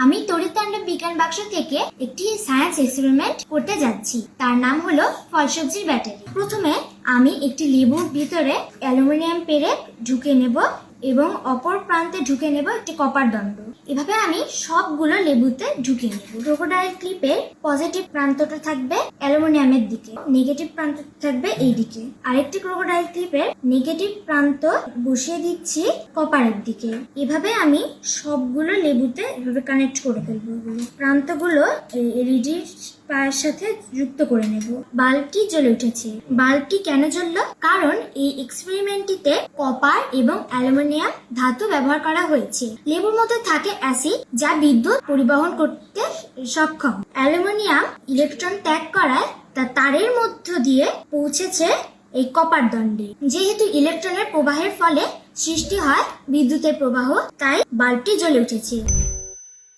আমি তড়িৎতাণ্ডব বিজ্ঞান বাক্স থেকে একটি সায়েন্স এক্সপেরিমেন্ট করতে যাচ্ছি। তার নাম হলো ফল সবজির ব্যাটারি। প্রথমে আমি একটি লেবুর ভিতরে অ্যালুমিনিয়াম পেরেক ঢুকে নেব এবং অপর প্রান্তে ঢুকে নেব একটি কপার দণ্ড। এভাবে আমি সবগুলো লেবুতে ঢুকে নেব। ক্রোকোডাইল ক্লিপের পজিটিভ প্রান্তটা থাকবে অ্যালুমিনিয়ামের দিকে, নেগেটিভ প্রান্ত থাকবে এই দিকে। আরেকটি ক্রোকোডাইল ক্লিপের নেগেটিভ প্রান্ত বসিয়ে দিচ্ছি কপারের দিকে। এভাবে আমি সবগুলো লেবুতে এভাবে কানেক্ট করে ফেলবো। প্রান্তগুলো এলইডির পায়ের সাথে যুক্ত করে নেব। বাল্বটি জ্বলে উঠেছে। বাল্বটি কেন জ্বললো? কারণ এই এক্সপেরিমেন্টটিতে কপার এবং অ্যালুমিনিয়াম ধাতু ব্যবহার করা হয়েছে। লেবুর মধ্যে থাকে অ্যাসিড যা বিদ্যুৎ পরিবহন করতে সক্ষম। অ্যালুমিনিয়াম ইলেকট্রন ত্যাগ করায় তা তারের মধ্য দিয়ে পৌঁছেছে এই কপার দণ্ডে। যেহেতু ইলেকট্রনের প্রবাহের ফলে সৃষ্টি হয় বিদ্যুতের প্রবাহ, তাই বাল্বটি জ্বলে উঠেছে।